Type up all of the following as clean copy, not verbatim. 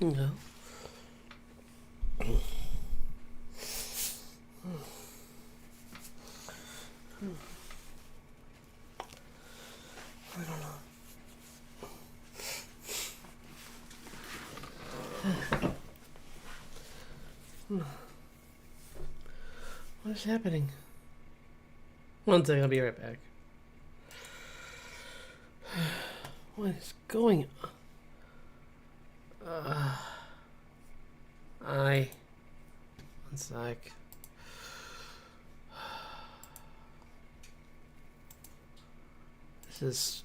No. I don't know. What is happening? One second, I'll be right back. What is going on? One sec. This is...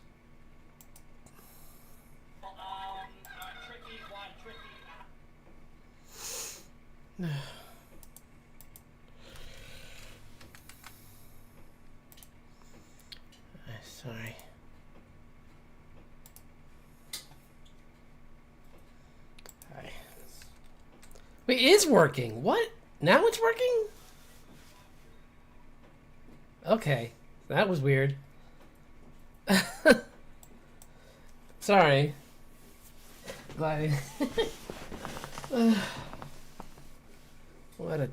Sorry. Hi. Wait, it is working. What? Now it's working? Okay. That was weird. Sorry. Glad what a...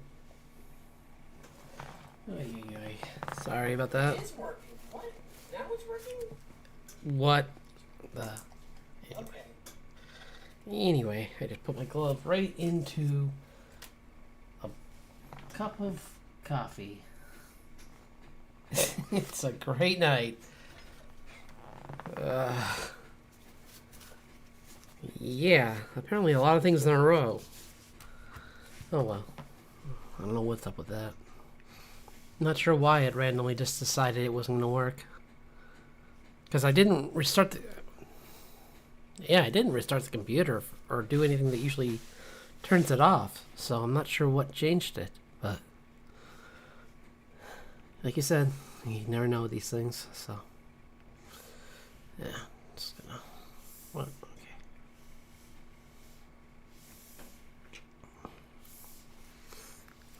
Sorry about that. It's working. What? Now it's working? What the... Anyway, I just put my glove right into a cup of coffee. It's a great night. Yeah, apparently a lot of things in a row. Oh well. I don't know what's up with that. Not sure why it randomly just decided it wasn't going to work. Because I didn't restart the... Yeah, I didn't restart the computer or do anything that usually turns it off. So I'm not sure what changed it. But... like you said, you never know these things, so... yeah, just gonna... what? Okay.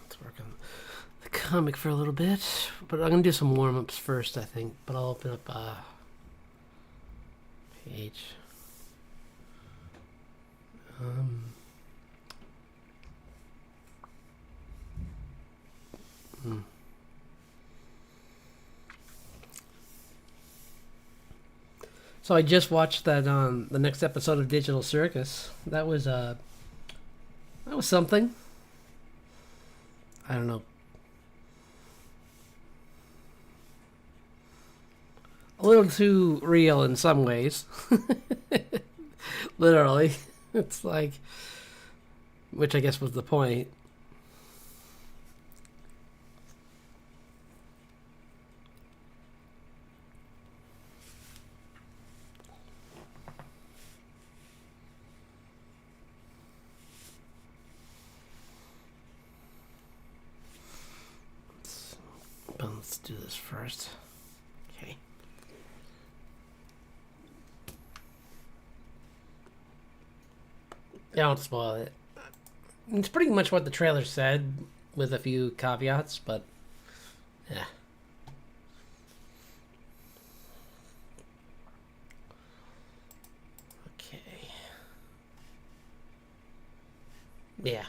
Let's work on the comic for a little bit. But I'm gonna do some warm-ups first, I think. But I'll open up page. So I just watched that the next episode of Digital Circus. That was something. I don't know. A little too real in some ways. Literally. It's like, which I guess was the point. Let's do this first. Okay. I don't spoil it. It's pretty much what the trailer said, with a few caveats, but yeah. Okay. Yeah.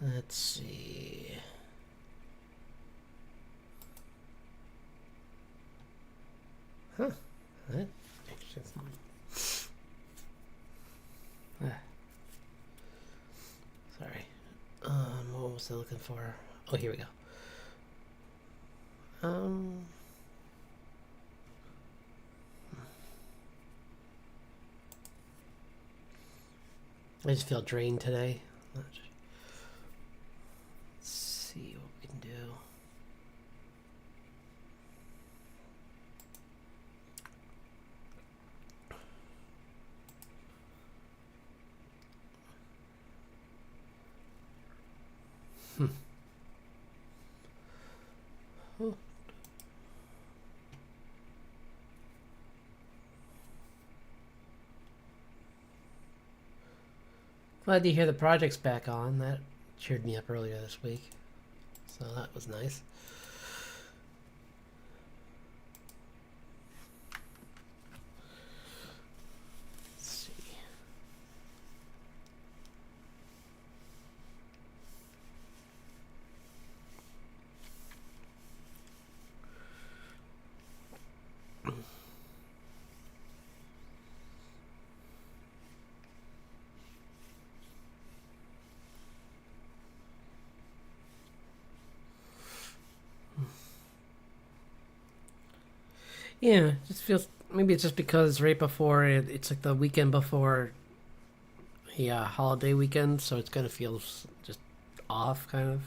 Let's see. Huh. That interesting. Sorry. What was I looking for? Oh, here we go. I just feel drained today. Let's see what we can do. Oh. Glad to hear the project's back on. That cheered me up earlier this week. So that was nice. Let's see. Yeah, it just feels. Maybe it's just because right before it's like the weekend before the holiday weekend, so it's gonna feel just off, kind of.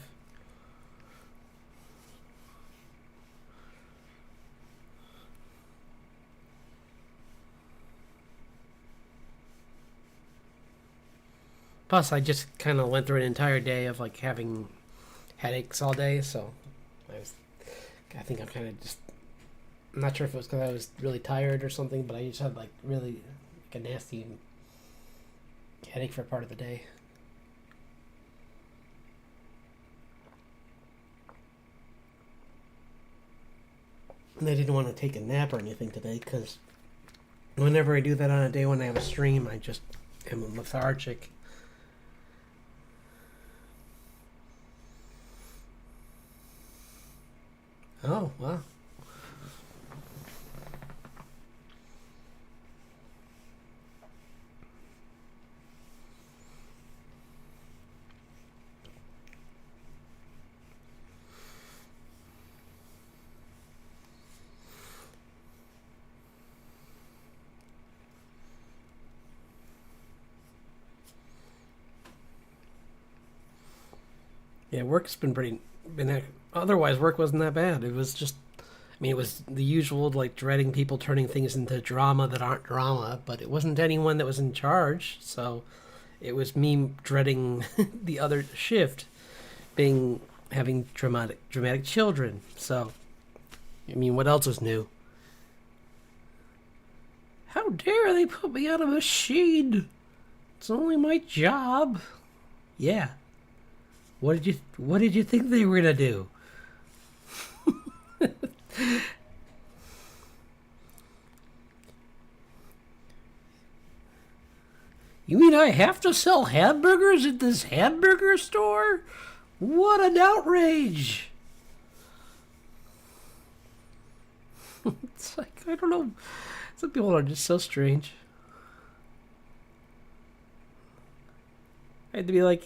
Plus, I just kind of went through an entire day of like having headaches all day, so I was. I think I'm kind of just. I'm not sure if it was because I was really tired or something, but I just had like really like a nasty headache for part of the day. And I didn't want to take a nap or anything today because whenever I do that on a day when I have a stream, I just am lethargic. Oh, wow. Yeah, work's been pretty. Otherwise, work wasn't that bad. It was just. I mean, it was the usual, like, dreading people turning things into drama that aren't drama, but it wasn't anyone that was in charge, so it was me dreading the other shift being having dramatic children. So, I mean, what else was new? How dare they put me on a machine? It's only my job. Yeah. What did you think they were gonna do? You mean I have to sell hamburgers at this hamburger store? What an outrage! It's like, I don't know. Some people are just so strange. I had to be like,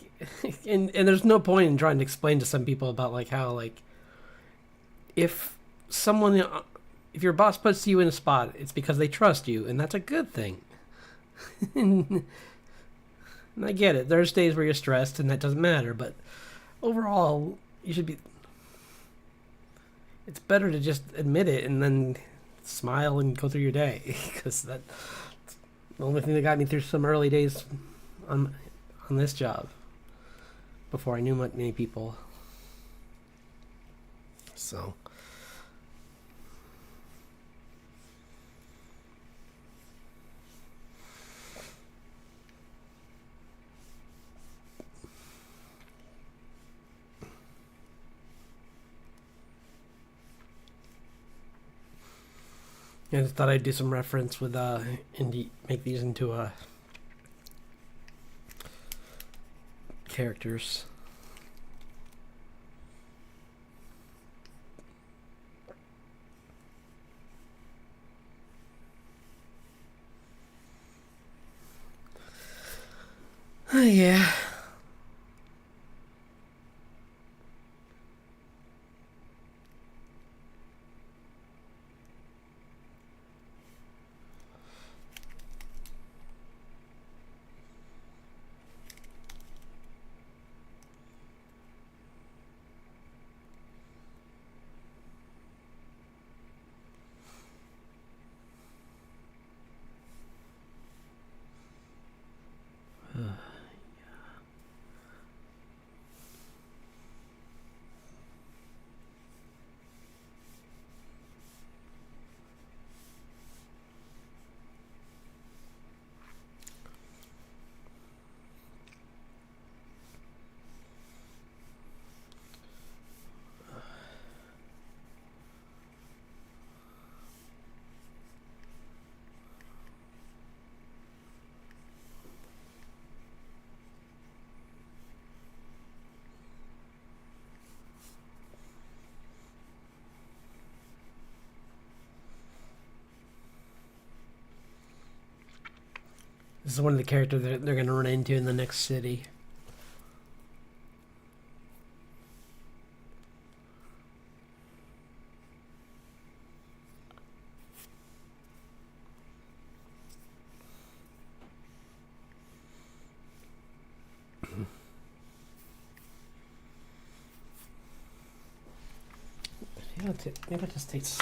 and there's no point in trying to explain to some people about like how like if someone if your boss puts you in a spot, it's because they trust you, and that's a good thing. And I get it. There's days where you're stressed, and that doesn't matter. But overall, you should be. It's better to just admit it and then smile and go through your day, because that's the only thing that got me through some early days on this job before I knew many people. So. I just thought I'd do some reference with indie, make these into characters. Yeah. This is one of the characters that they're going to run into in the next city. Maybe it just takes.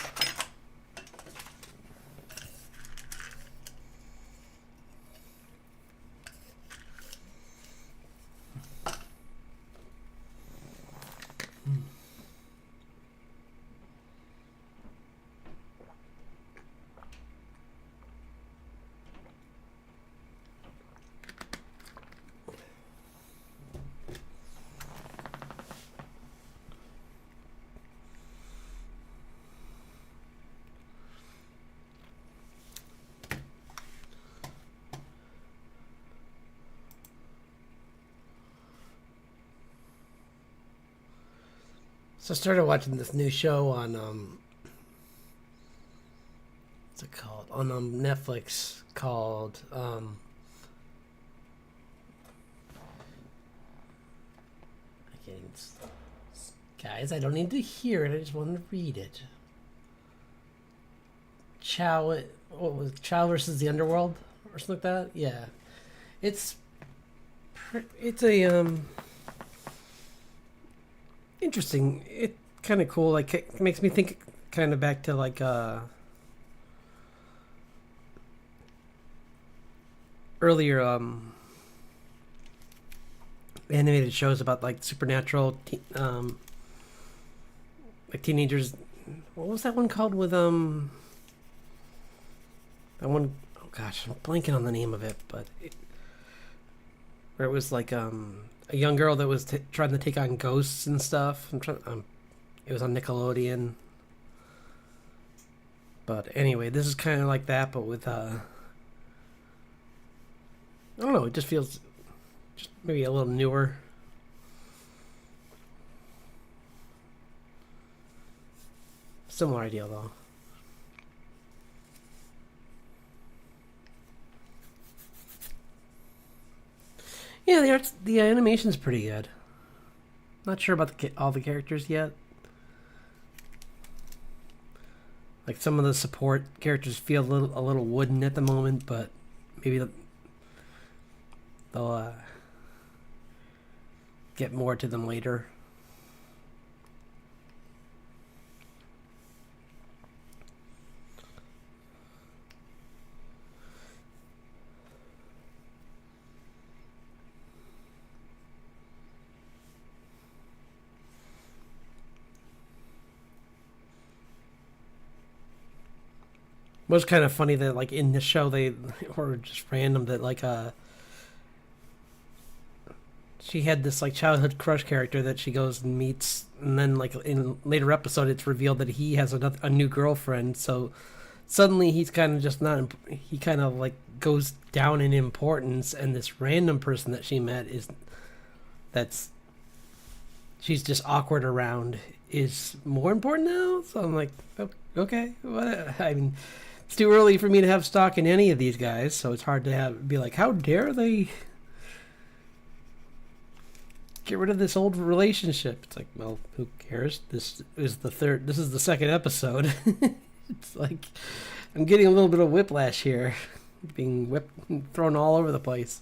So I started watching this new show on what's it called? On Netflix called I can't even, guys, I don't need to hear it, I just want to read it. What was Chow versus the Underworld or something like that? Yeah. It's it's a interesting. It kind of cool. Like it makes me think kind of back to like earlier animated shows about like supernatural like teenagers. What was that one called with that one, oh gosh, I'm blanking on the name of it, but where it was like a young girl that was trying to take on ghosts and stuff. It was on Nickelodeon. But anyway, this is kind of like that, but with I don't know. It just feels just maybe a little newer. Similar idea though. Yeah, the animation's pretty good. Not sure about all the characters yet. Like some of the support characters feel a little wooden at the moment, but maybe they'll get more to them later. It was kind of funny that like in the show they were just random that like she had this like childhood crush character that she goes and meets, and then like in later episode it's revealed that he has a new girlfriend. So suddenly he's kind of just not. He kind of like goes down in importance, and this random person that she met that's she's just awkward around is more important now. So I'm like, okay, what? I mean, it's too early for me to have stock in any of these guys, so it's hard to be like, how dare they get rid of this old relationship? It's like, well, who cares? This is the second episode. It's like I'm getting a little bit of whiplash here, being thrown all over the place.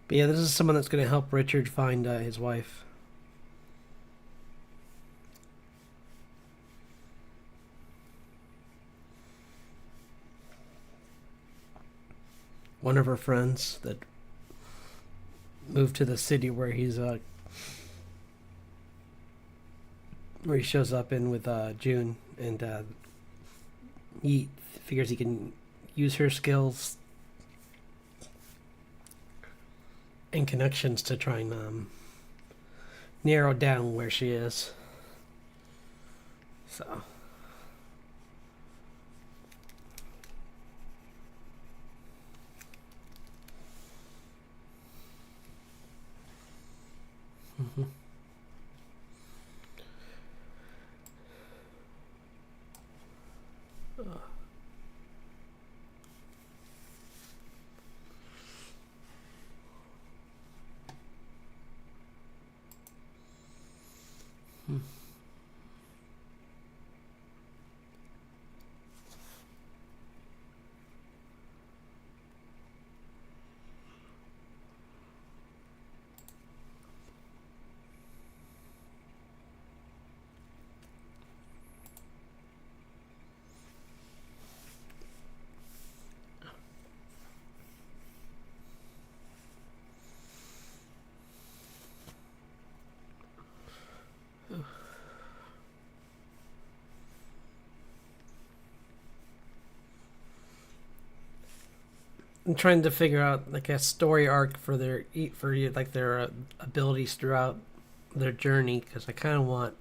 But yeah, this is someone that's going to help Richard find his wife. One of her friends that moved to the city where he shows up in with June, and he figures he can use her skills and connections to try and narrow down where she is. So. Mm-hmm. I'm trying to figure out like a story arc for their abilities throughout their journey, because I kind of want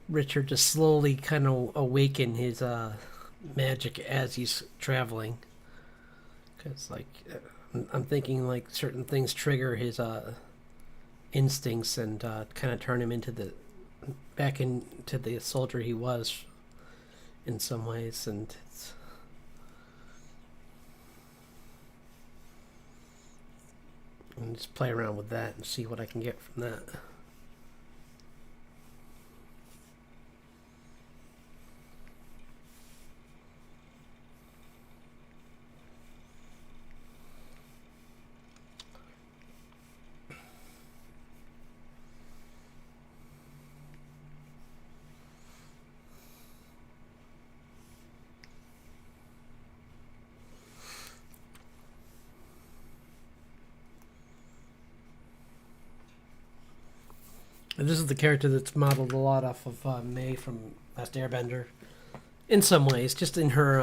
Richard to slowly kind of awaken his magic as he's traveling. Because I'm thinking like certain things trigger his instincts and kind of turn him into the back into the soldier he was in some ways, and just play around with that and see what I can get from that. And this is the character that's modeled a lot off of May from Last Airbender. In some ways, just in her,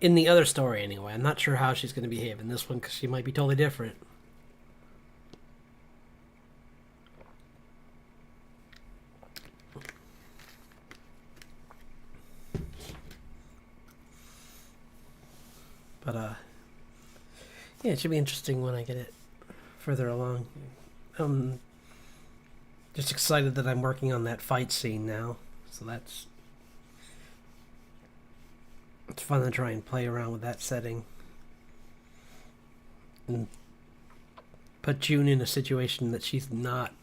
in the other story anyway. I'm not sure how she's going to behave in this one because she might be totally different. But, yeah, it should be interesting when I get it further along. Just excited that I'm working on that fight scene now. So it's fun to try and play around with that setting. And put June in a situation that she's not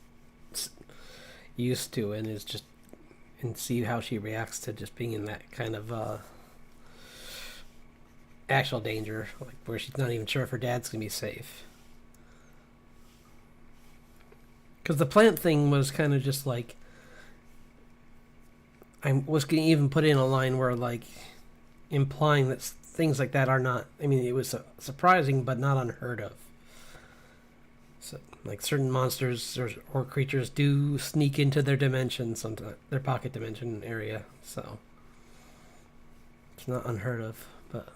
used to and see how she reacts to just being in that kind of actual danger, like where she's not even sure if her dad's gonna be safe. Because the plant thing was kind of just like, I was going to even put in a line where like implying that things like that are not, I mean, it was surprising but not unheard of. So like certain monsters or creatures do sneak into their dimension, sometimes their pocket dimension area, so it's not unheard of. But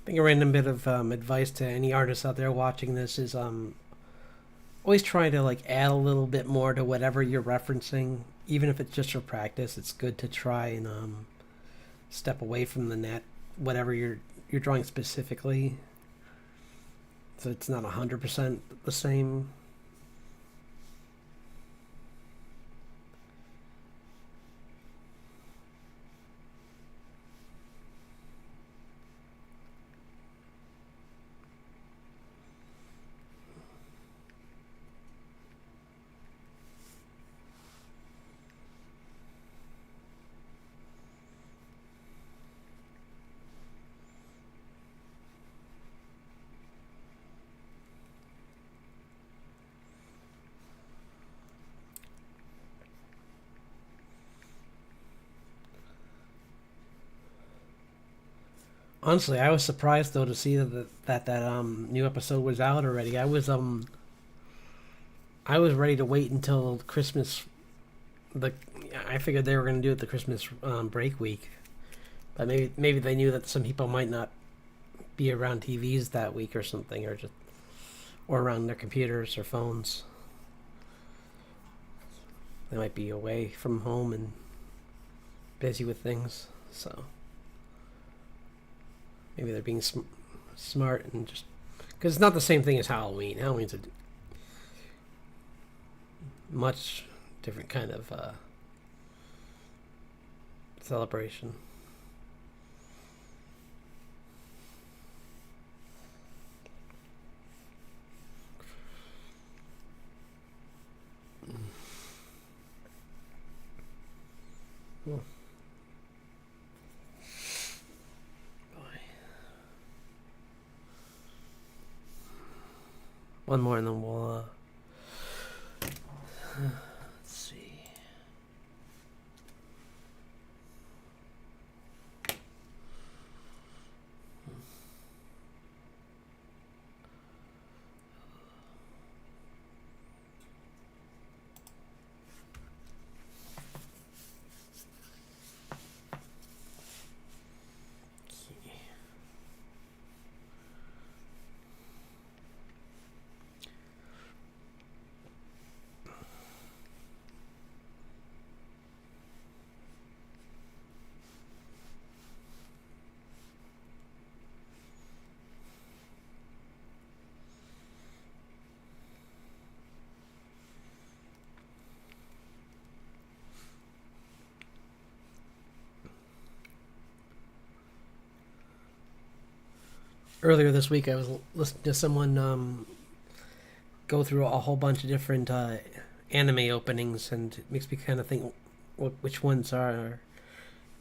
I think a random bit of advice to any artists out there watching this is always try to like add a little bit more to whatever you're referencing, even if it's just for practice. It's good to try and step away from the net, whatever you're drawing specifically, so it's not 100% the same. Honestly, I was surprised though to see that new episode was out already. I was ready to wait until Christmas. The I figured they were going to do it the Christmas break week, but maybe they knew that some people might not be around TVs that week or something, or around their computers or phones. They might be away from home and busy with things, so maybe they're being smart and just because it's not the same thing as Halloween. Halloween's a much different kind of celebration. Hmm. Boy. One more and then we'll let's see. Earlier this week, I was listening to someone go through a whole bunch of different anime openings, and it makes me kind of think which ones are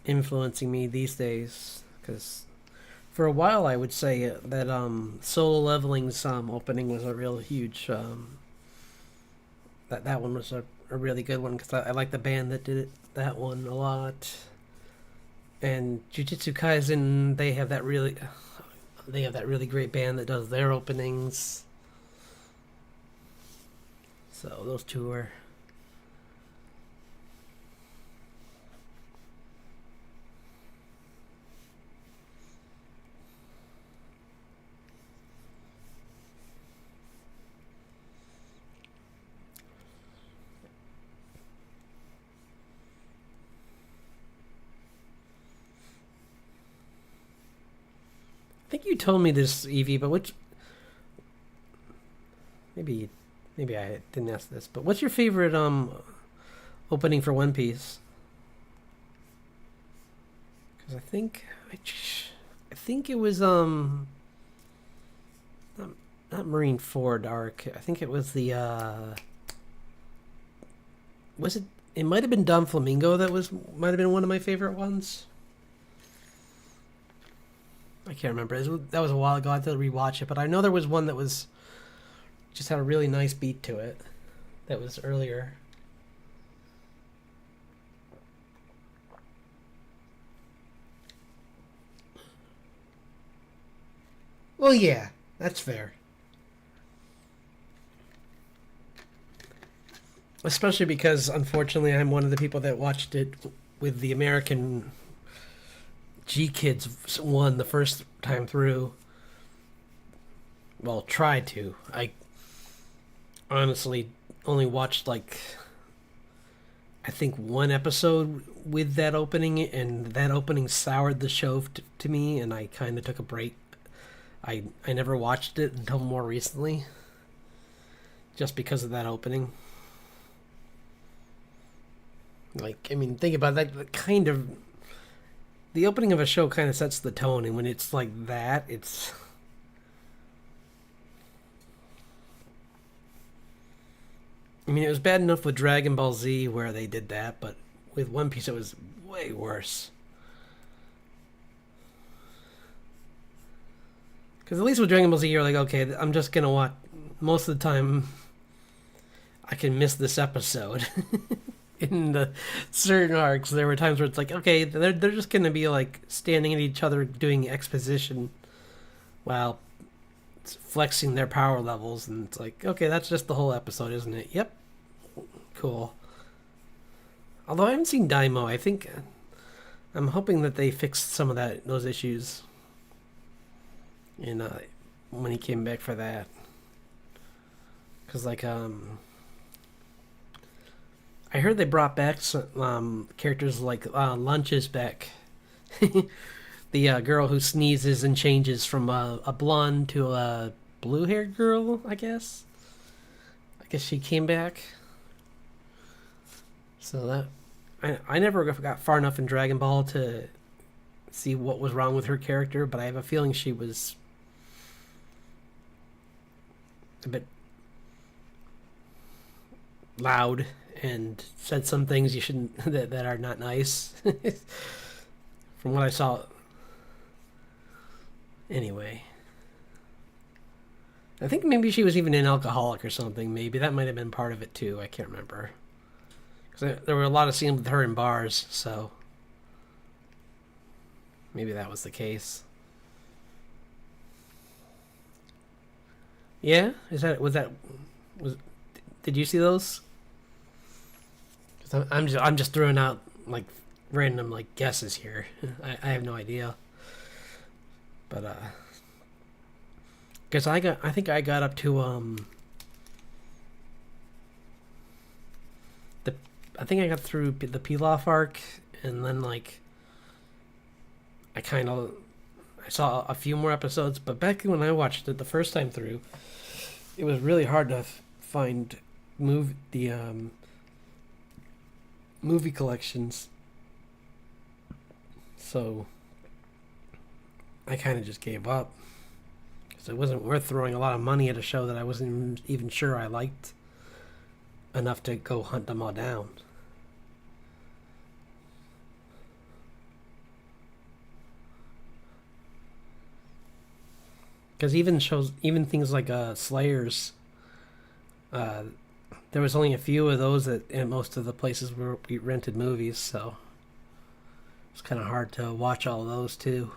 influencing me these days. Because for a while, I would say that Solo Leveling's opening was a real huge. That one was a really good one because I like the band that did it. That one a lot. And Jujutsu Kaisen, they have that really great band that does their openings. So those two are. I think you told me this, Evie, but which maybe I didn't ask this, but what's your favorite opening for One Piece? Because I think it was not Marine Ford arc. I think it was the was it? It might have been Dom Flamingo. Might have been one of my favorite ones. I can't remember. That was a while ago. I had to rewatch it, but I know there was one that was just had a really nice beat to it. That was earlier. Well, yeah, that's fair. Especially because, unfortunately, I'm one of the people that watched it with the American G Kids one the first time through. Well, tried to. I honestly only watched I think one episode with that opening, and that opening soured the show to me, and I kind of took a break. I never watched it until more recently, just because of that opening. I mean, think about that. Kind of, the opening of a show kind of sets the tone, and when it's like that, it's. I mean, it was bad enough with Dragon Ball Z where they did that, but with One Piece, it was way worse. Because at least with Dragon Ball Z, you're like, okay, I'm just gonna watch. Most of the time, I can miss this episode. In the certain arcs, there were times where it's like, okay, they're just gonna be standing at each other doing exposition while flexing their power levels, and it's like, okay, that's just the whole episode, isn't it? Yep, cool. Although I haven't seen Daimo, I think I'm hoping that they fixed some of those issues. And when he came back for that, because I heard they brought back some characters like Lunch is back. The girl who sneezes and changes from a blonde to a blue-haired girl, I guess. I guess she came back. So I never got far enough in Dragon Ball to see what was wrong with her character, but I have a feeling she was a bit loud and said some things you shouldn't that are not nice. From what I saw. Anyway, I think maybe she was even an alcoholic or something. Maybe that might have been part of it too. I can't remember. Because there were a lot of scenes with her in bars, so maybe that was the case. Yeah, was did you see those? 'Cause I'm just throwing out like random like guesses here. I have no idea, but because I think I got up to the I think I got through the Pilaf arc, and then like I saw a few more episodes, but back when I watched it the first time through, it was really hard to find the movie collections. So I kind of just gave up because it wasn't worth throwing a lot of money at a show that I wasn't even sure I liked enough to go hunt them all down. Because even things like Slayers, uh, there was only a few of those in most of the places where we rented movies, so it's kind of hard to watch all of those too.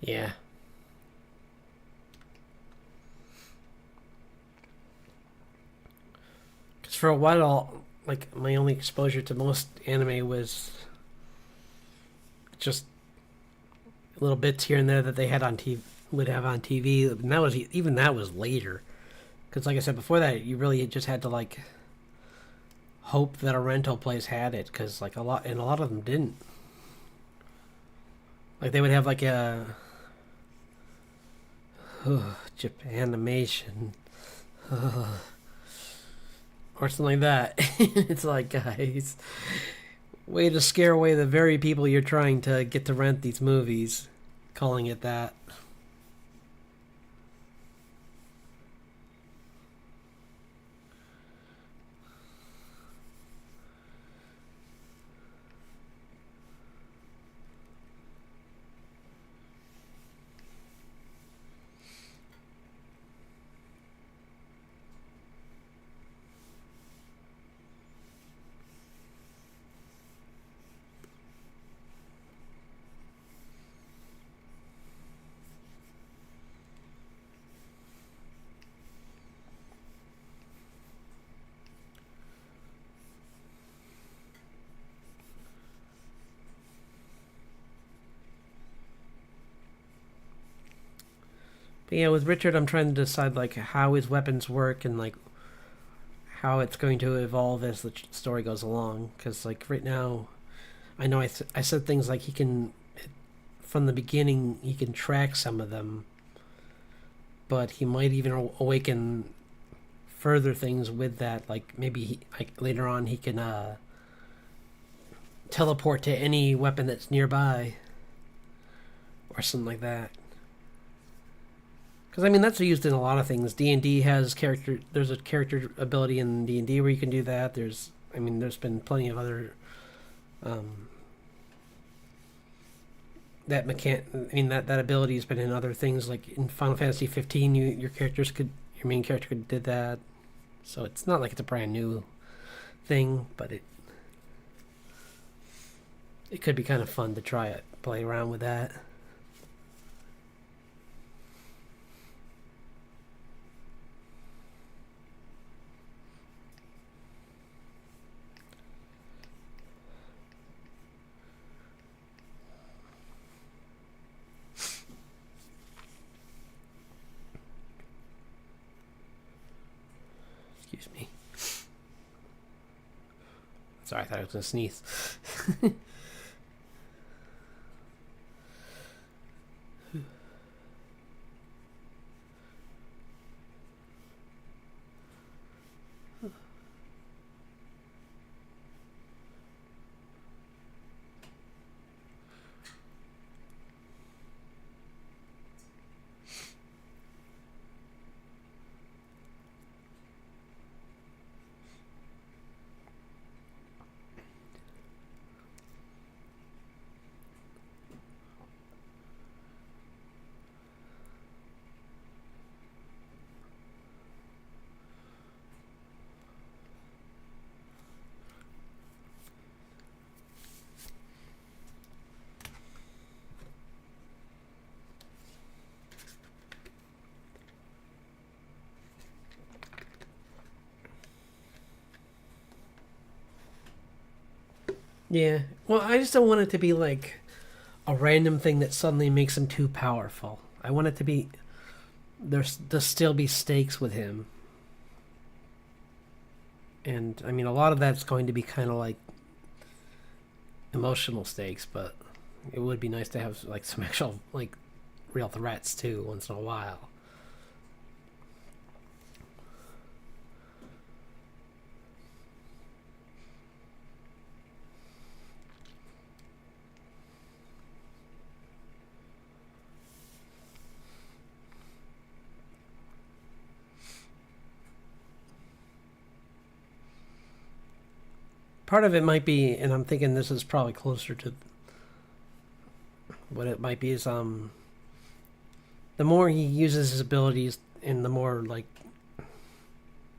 Yeah, because for a while, like my only exposure to most anime was just little bits here and there that they had on TV would have on TV, and that was even that was later. Because like I said before that, you really just had to like hope that a rental place had it, because like a lot of them didn't. Like they would have like a Japanimation or something like that. It's like, guys, way to scare away the very people you're trying to get to rent these movies, calling it that. But yeah, with Richard, I'm trying to decide like how his weapons work and like how it's going to evolve as the story goes along. Because like right now, I know I said things like he can from the beginning he can track some of them, but he might even awaken further things with that. Like maybe like later on he can teleport to any weapon that's nearby or something like that. Because I mean that's used in a lot of things. D&D has character. There's a character ability in D&D where you can do that. There's been plenty of other um, that ability has been in other things like in Final Fantasy 15. Your main character could did that. So it's not like it's a brand new thing, but it could be kind of fun to try it, play around with that. Sorry, I thought I was gonna sneeze. Yeah. Well, I just don't want it to be like a random thing that suddenly makes him too powerful. I want it to be to still be stakes with him. And I mean, a lot of that's going to be kind of like emotional stakes, but it would be nice to have like some actual like real threats too once in a while. Part of it might be, and I'm thinking this is probably closer to what it might be, is the more he uses his abilities and the more like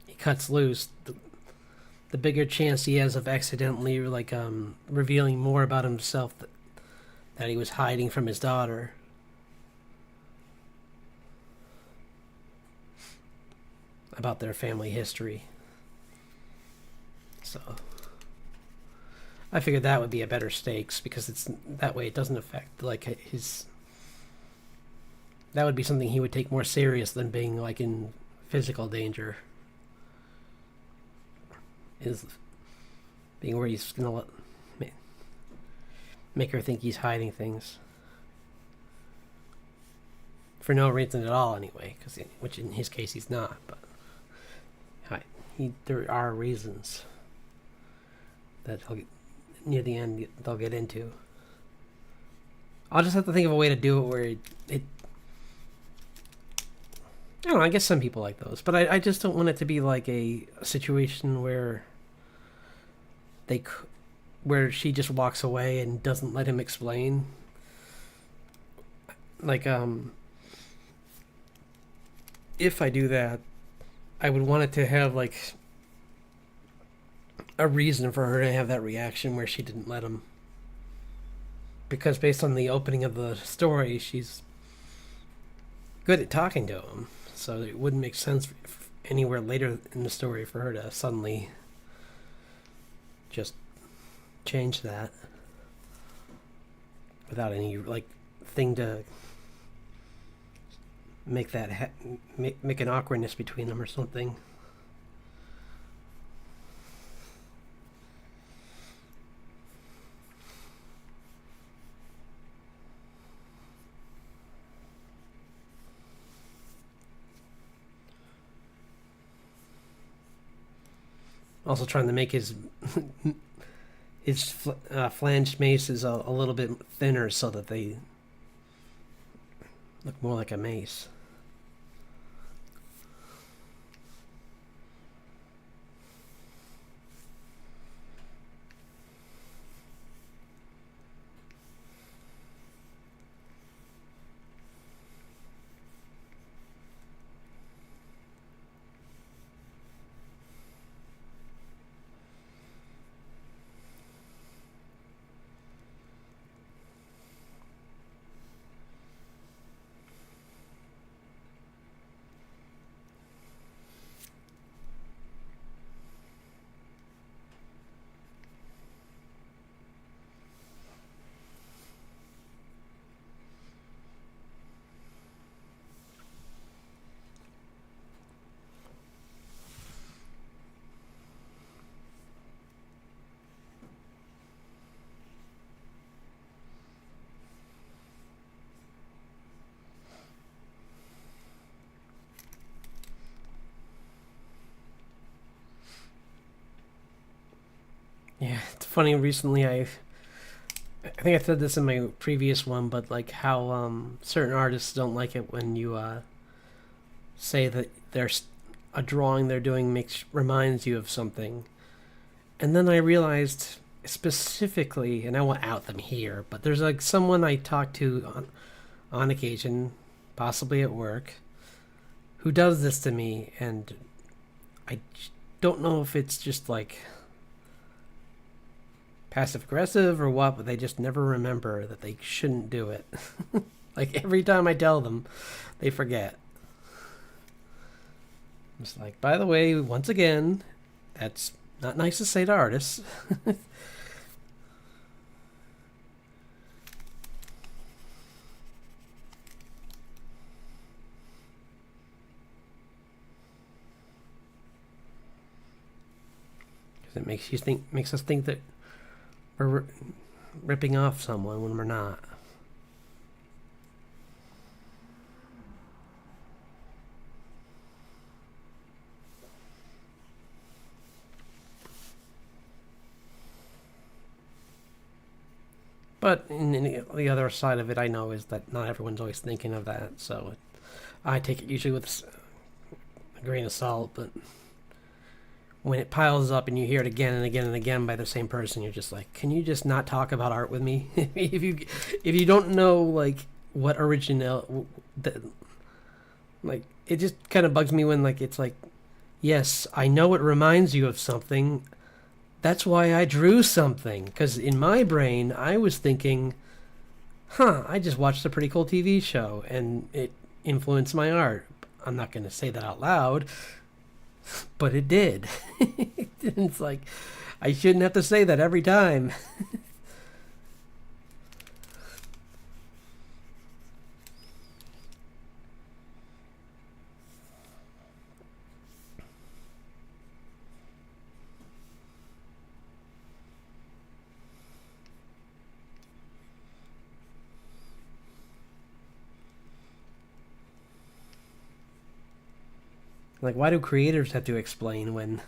he cuts loose, the bigger chance he has of accidentally like revealing more about himself that he was hiding from his daughter. About their family history. So I figured that would be a better stakes because it's that way it doesn't affect like his. That would be something he would take more serious than being like in physical danger. Is being where he's gonna make her think he's hiding things for no reason at all, anyway. Which in his case he's not, but there are reasons that near the end they'll get into. I'll just have to think of a way to do it where it I don't know, I guess some people like those, but I just don't want it to be like a situation where where she just walks away and doesn't let him explain. Like if I do that, I would want it to have like a reason for her to have that reaction where she didn't let him. Because based on the opening of the story, she's good at talking to him. So it wouldn't make sense anywhere later in the story for her to suddenly just change that without any like thing to make that make an awkwardness between them or something. Also trying to make his flanged maces a little bit thinner so that they look more like a mace. Yeah, it's funny. Recently, I think I said this in my previous one, but like how certain artists don't like it when you say that there's a drawing they're doing makes reminds you of something, and then I realized specifically, and I won't out them here, but there's like someone I talk to on occasion, possibly at work, who does this to me, and I don't know if it's just like passive aggressive or what, but they just never remember that they shouldn't do it. Like every time I tell them, they forget. It's like, by the way, once again, that's not nice to say to artists. Because it makes us think that we're ripping off someone when we're not. But in the other side of it, I know is that not everyone's always thinking of that. So I take it usually with a grain of salt. But when it piles up and you hear it again and again and again by the same person, you're just like, can you just not talk about art with me? If you don't know like what original, like it just kind of bugs me when like it's like, yes, I know it reminds you of something. That's why I drew something. Because in my brain, I was thinking, I just watched a pretty cool TV show and it influenced my art. I'm not going to say that out loud, but it did. It's like, I shouldn't have to say that every time. Like, why do creators have to explain when?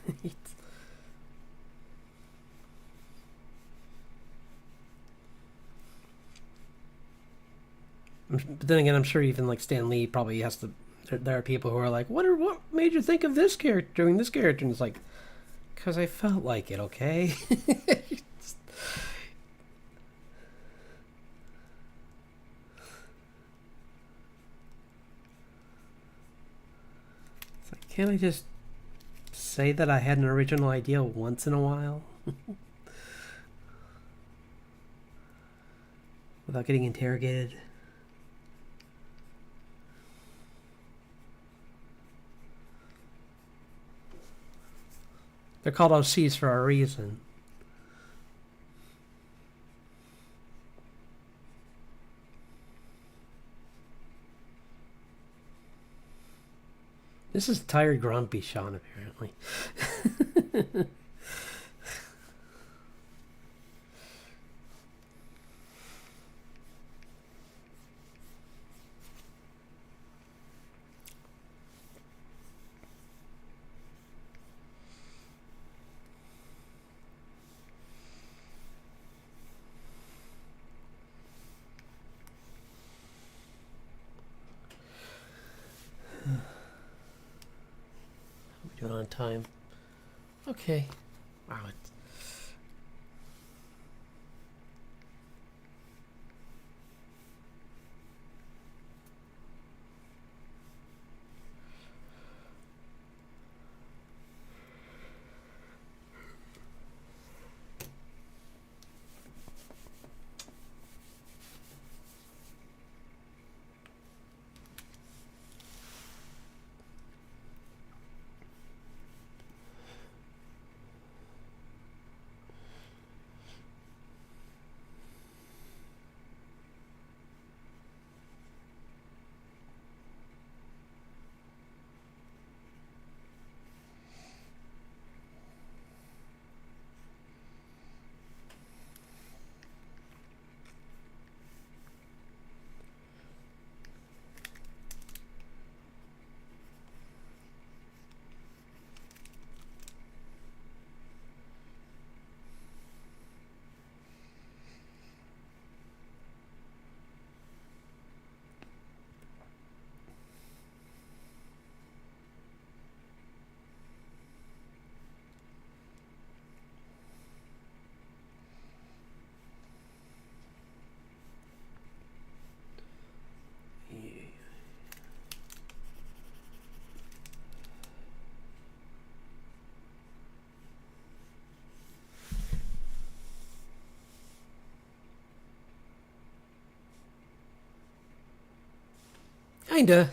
But then again, I'm sure even like Stan Lee probably has to. There are people who are like, what made you think of this character doing this character? And it's like, because I felt like it. Okay. It's like, can't I just say that I had an original idea once in a while without getting interrogated? They're called OCs for a reason. This is tired, grumpy Sean, apparently. We're doing on time. Okay. Wow. Kinda.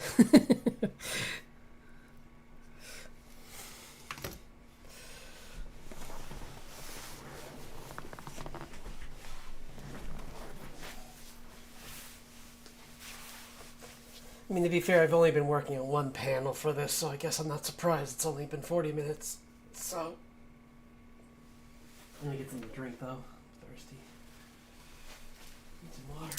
I mean, to be fair, I've only been working on one panel for this, so I guess I'm not surprised it's only been 40 minutes. So. Let me get something to drink, though. I'm thirsty. Need some water.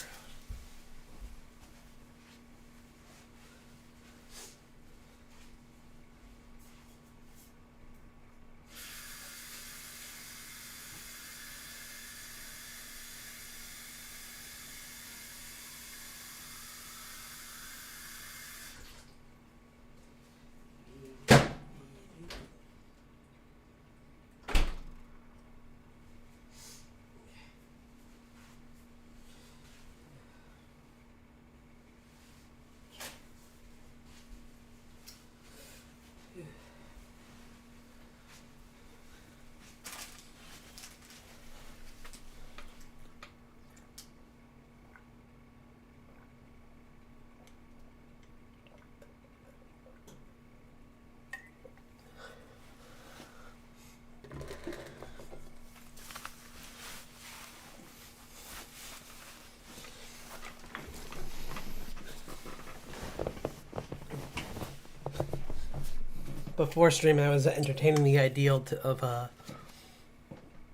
Before streaming, I was entertaining the idea of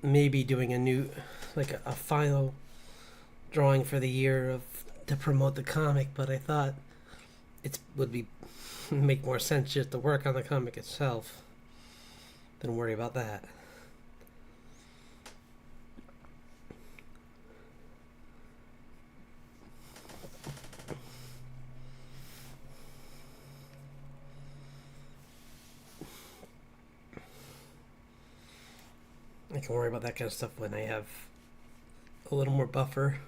maybe doing a new, like a final drawing for the year of to promote the comic, but I thought it would be make more sense just to work on the comic itself than worry about that. I can worry about that kind of stuff when I have a little more buffer.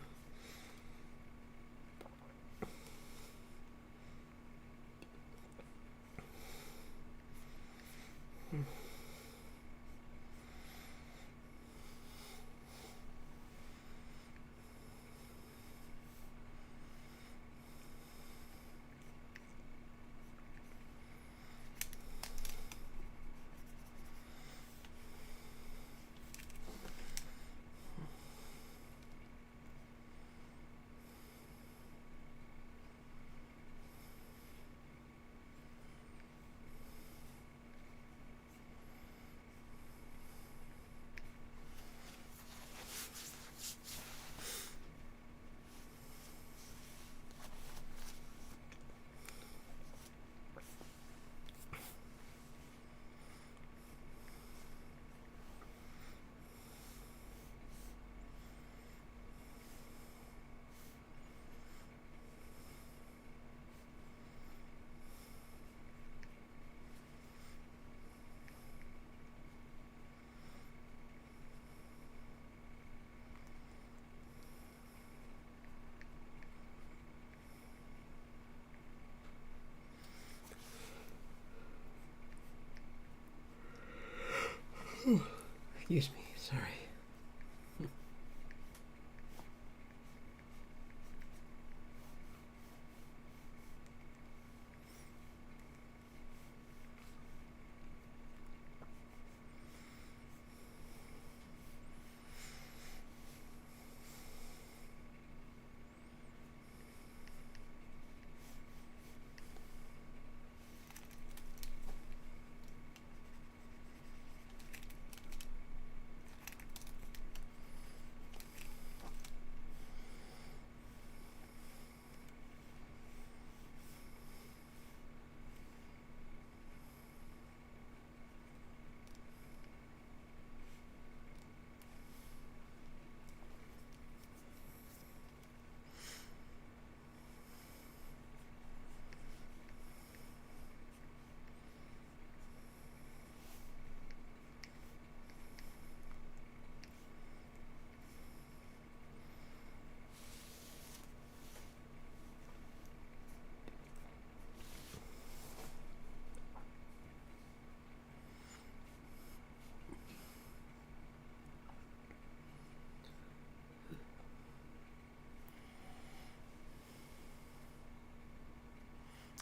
Excuse me, sorry.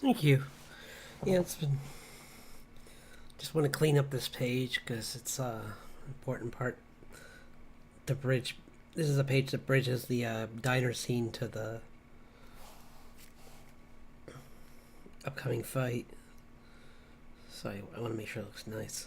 Thank you. Yeah, it's been. Just want to clean up this page because it's important part. The bridge. This is a page that bridges the diner scene to the upcoming fight. So I want to make sure it looks nice.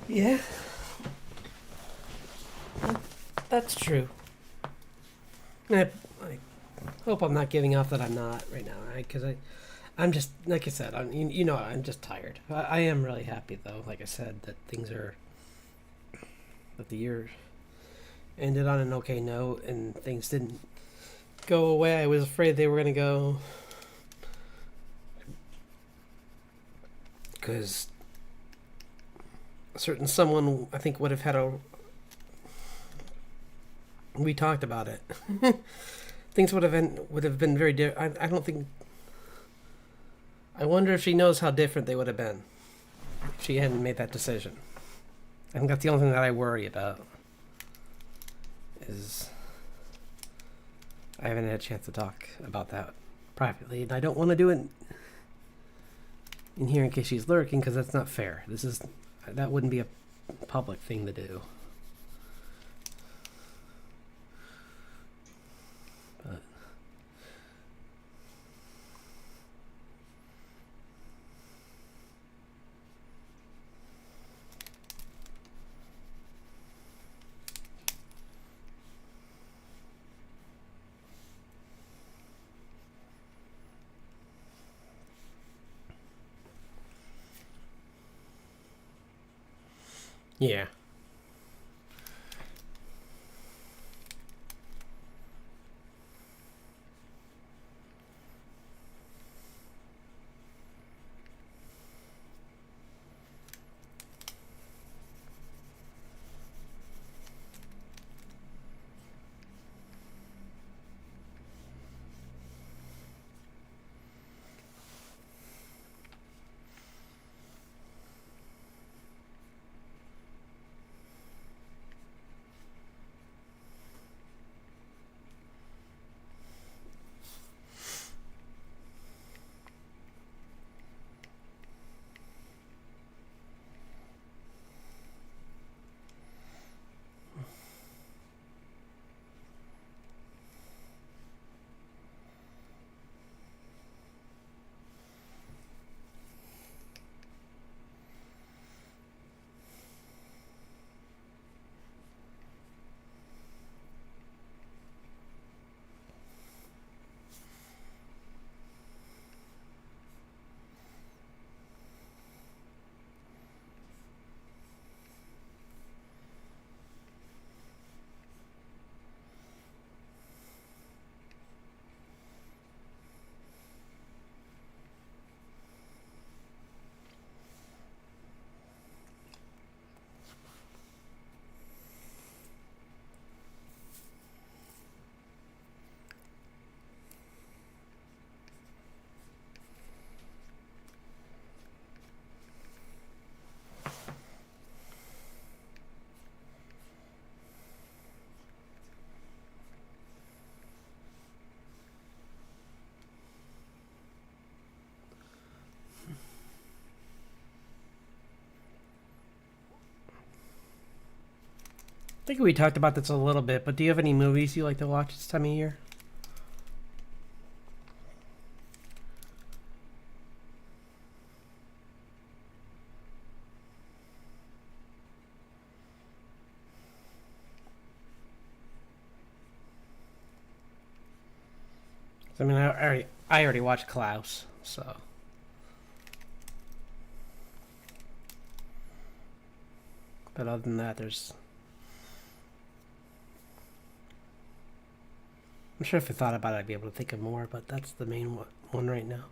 Yeah, that's true. I hope I'm not giving off that I'm not right now, because I'm just like I said. I'm just tired. I am really happy though. Like I said, that things are that the year ended on an okay note and things didn't go away I was afraid they were going to go, because a certain someone I think would have had a, we talked about it. Things would have been very different. I don't think. I wonder if she knows how different they would have been if she hadn't made that decision. I think that's the only thing that I worry about. Is I haven't had a chance to talk about that privately, and I don't want to do it in here in case she's lurking, because that's not fair. That wouldn't be a public thing to do. But yeah. I think we talked about this a little bit, but do you have any movies you like to watch this time of year? I mean, I already watched Klaus, so. But other than that, I'm sure if I thought about it, I'd be able to think of more, but that's the main one right now.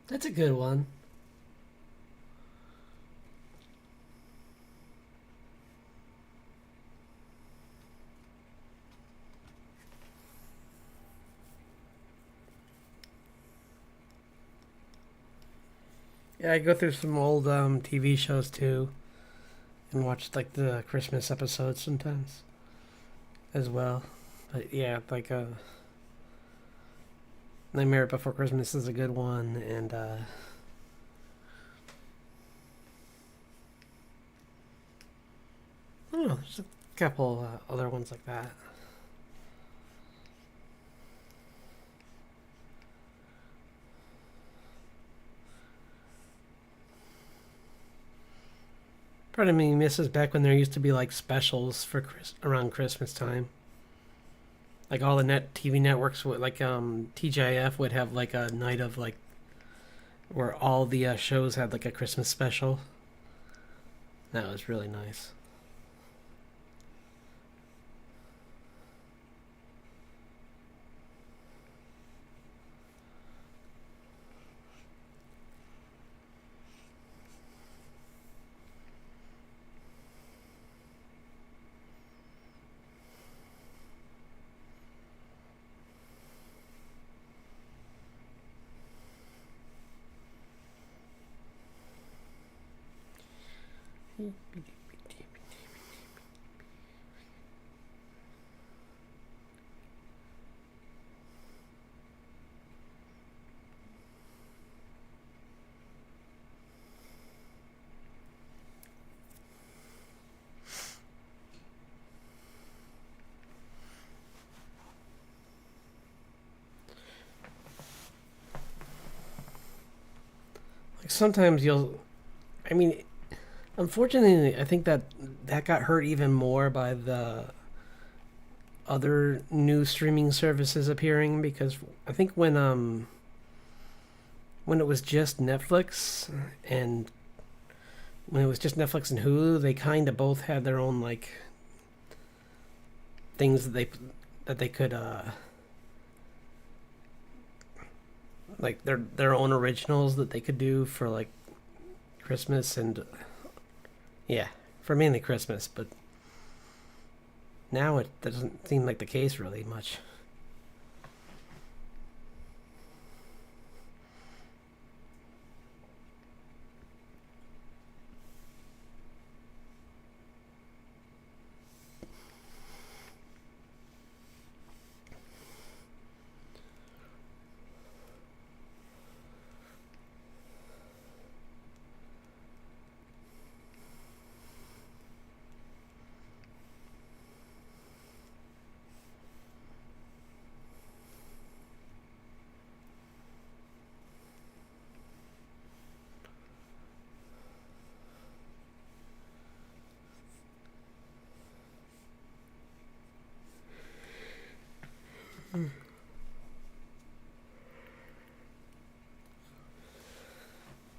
That's a good one. Yeah, I go through some old TV shows too, and watch like the Christmas episodes sometimes as well. But yeah, like Nightmare Before Christmas is a good one, and I don't know, there's a couple other ones like that. Part of me misses back when there used to be like specials for around Christmas time. Like all the net TV networks would like TGIF would have like a night of like where all the shows had like a Christmas special. That was really nice. Like sometimes you'll, I mean, unfortunately, I think that got hurt even more by the other new streaming services appearing because I think when it was just Netflix and when it was just Netflix and Hulu, they kind of both had their own like things that they could like their own originals that they could do for like Christmas and yeah, for mainly Christmas, but now it doesn't seem like the case really much.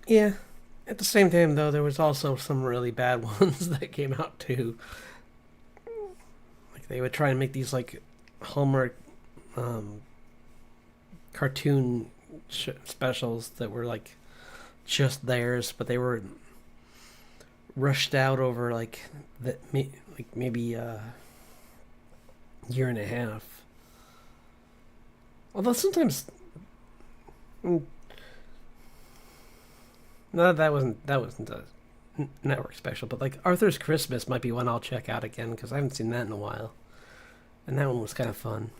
Yeah. At the same time, though, there was also some really bad ones that came out too. Like they would try and make these like Hallmark um, cartoon specials that were like just theirs, but they were rushed out over like like maybe a year and a half. Although sometimes, mm, no, that wasn't a network special, but like Arthur's Christmas might be one I'll check out again because I haven't seen that in a while, and that one was kind of fun.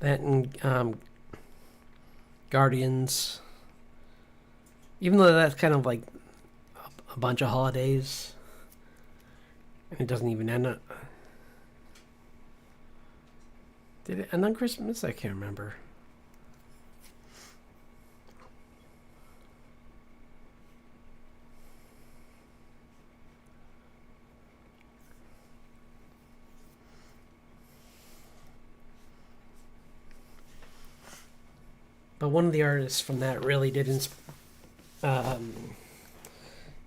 That and Guardians, even though that's kind of like a bunch of holidays, and it doesn't even end. Did it end on Christmas? I can't remember. But one of the artists from that really did um,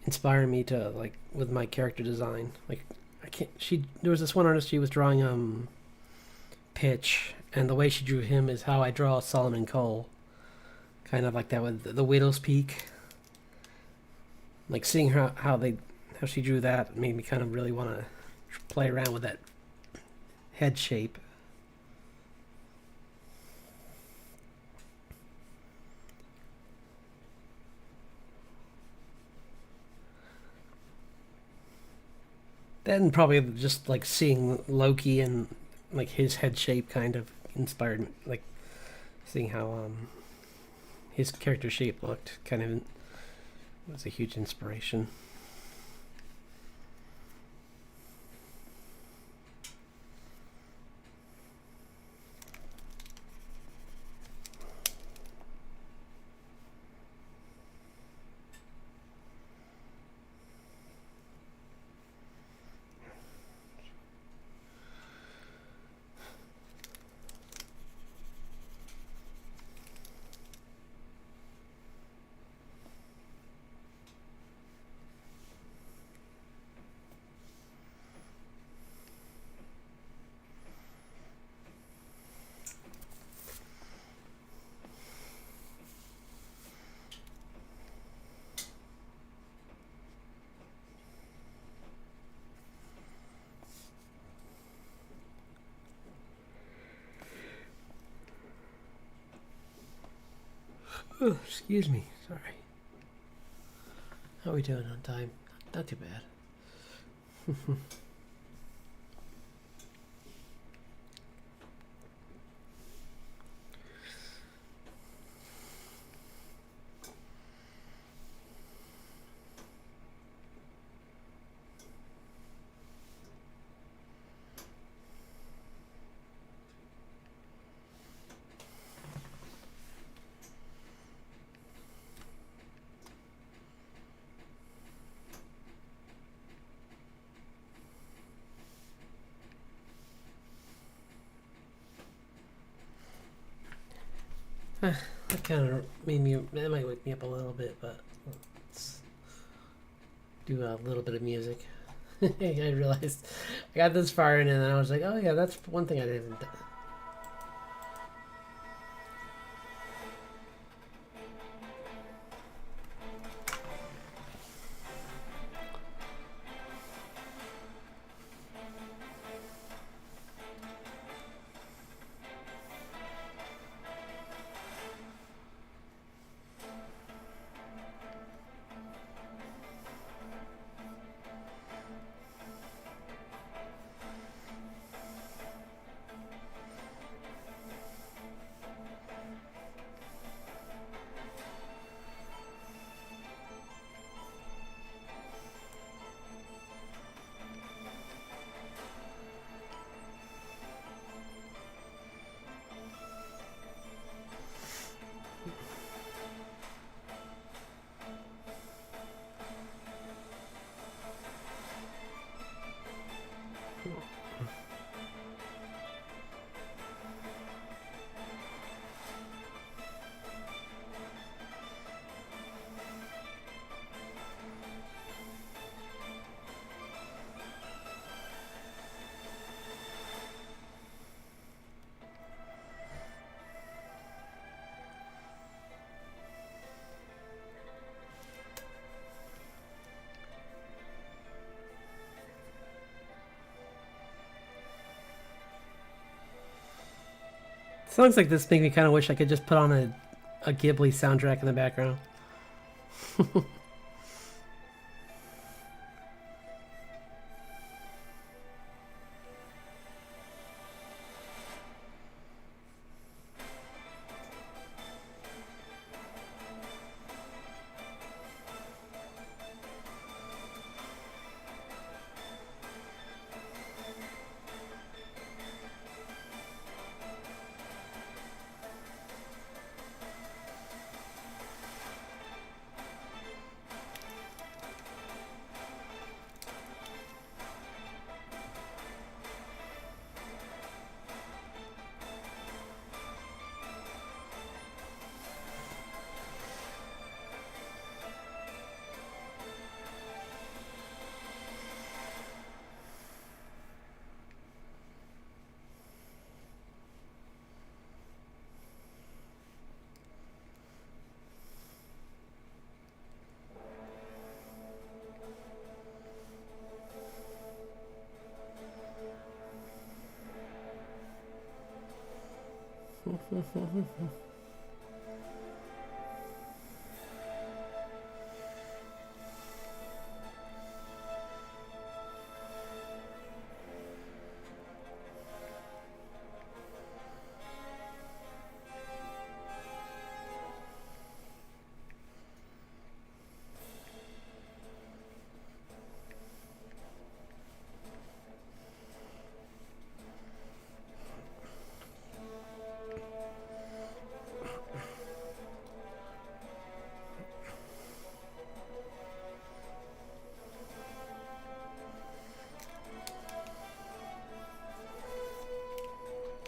inspire me to like with my character design. Like I can't. She there was this one artist. She was drawing Pitch, and the way she drew him is how I draw Solomon Cole. Kind of like that with the Widow's Peak. Like seeing how she drew that made me kind of really want to play around with that head shape. Then probably just like seeing Loki and like his head shape kind of inspired me. Like seeing how his character shape looked kind of was a huge inspiration. Oh, excuse me. Sorry. How are we doing on time? Not too bad. That kind of made me. That might wake me up a little bit, but let's do a little bit of music. I realized I got this far in, and then I was like, "Oh yeah, that's one thing I didn't." Songs like this make me kind of wish I could just put on a Ghibli soundtrack in the background.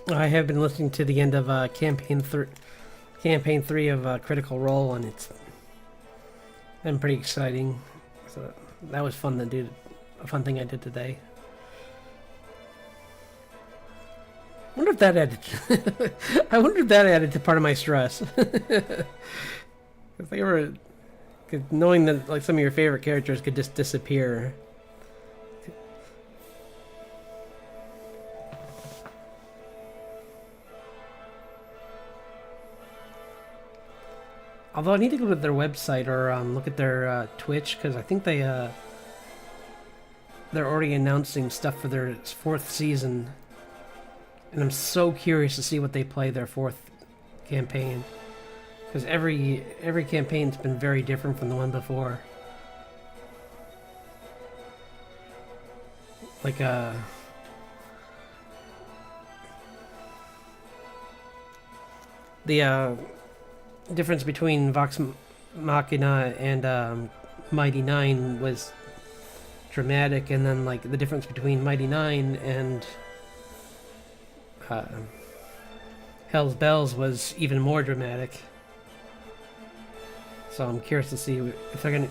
I have been listening to the end of campaign three of Critical Role, and it's been pretty exciting. So that was fun to do. A fun thing I did today. Wonder if that added. I wonder if that added to part of my stress. If I ever, knowing that like some of your favorite characters could just disappear. Although I need to go to their website or look at their Twitch, because I think they're already announcing stuff for their fourth season, and I'm so curious to see what they play their fourth campaign, because every campaign's been very different from the one before. Like the difference between Vox Machina and Mighty Nine was dramatic, and then like the difference between Mighty Nine and Hell's Bells was even more dramatic. So I'm curious to see if they're gonna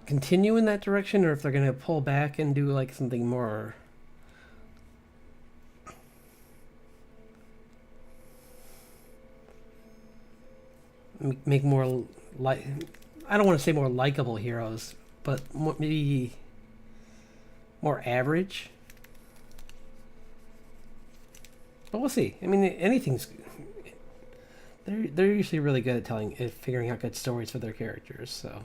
continue in that direction, or if they're gonna pull back and do like something more. Make more like, I don't want to say more likable heroes, but maybe more average. But we'll see. I mean, anything's. They're usually really good at figuring out good stories for their characters. So.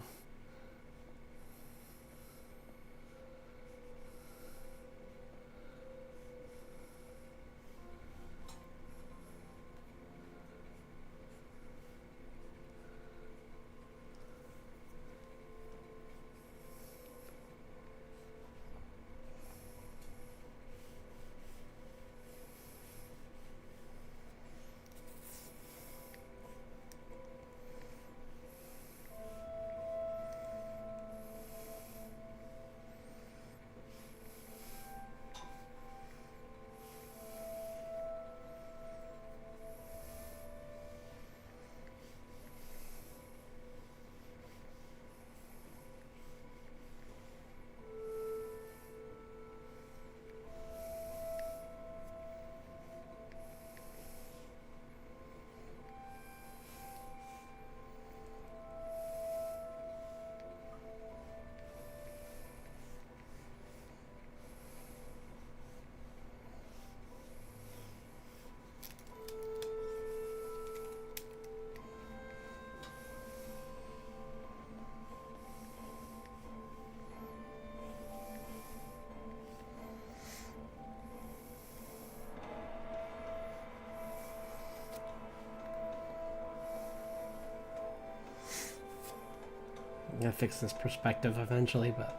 I'm gonna fix this perspective eventually, but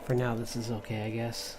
for now this is okay, I guess.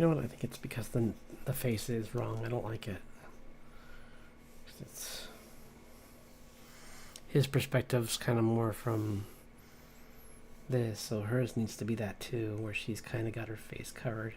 You know what? I think it's because the face is wrong. I don't like it. It's his perspective's kind of more from this, so hers needs to be that too, where she's kind of got her face covered.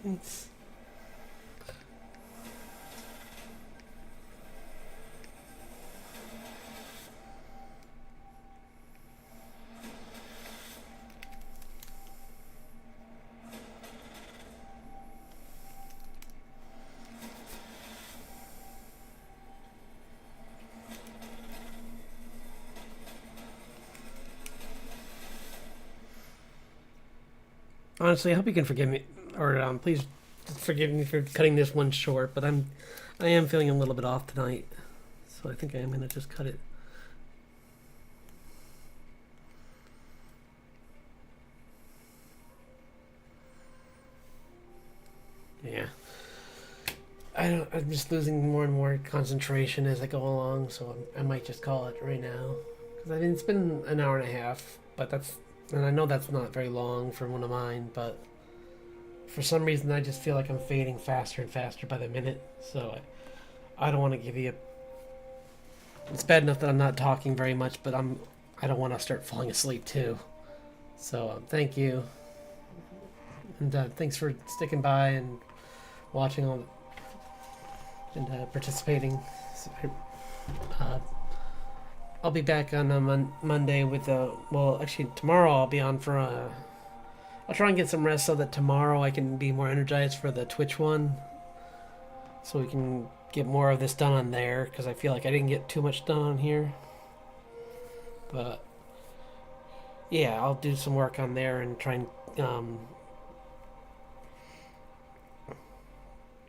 Thanks. Honestly, I hope you can forgive me, or please forgive me for cutting this one short. But I am feeling a little bit off tonight, so I think I am gonna just cut it. Yeah, I'm just losing more and more concentration as I go along, so I might just call it right now. Because I mean, it's been an hour and a half, but and I know that's not very long for one of mine, but for some reason I just feel like I'm fading faster and faster by the minute. So I don't want to give you. It's bad enough that I'm not talking very much, but I don't want to start falling asleep too. So thank you, and thanks for sticking by and watching all and participating. So, I'll be back on Monday with well, actually tomorrow I'll be on for I'll try and get some rest so that tomorrow I can be more energized for the Twitch one, so we can get more of this done on there, because I feel like I didn't get too much done on here. But yeah, I'll do some work on there and try and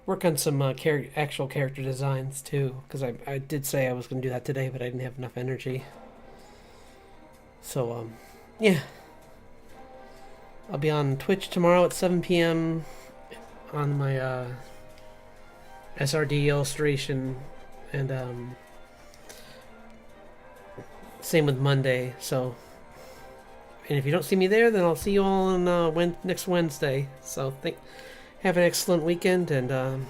work on some actual character designs too, because I did say I was going to do that today, but I didn't have enough energy. So yeah, I'll be on Twitch tomorrow at 7 p.m. on my SRD illustration, and same with Monday. So, and if you don't see me there, then I'll see you all on next Wednesday. So have an excellent weekend, and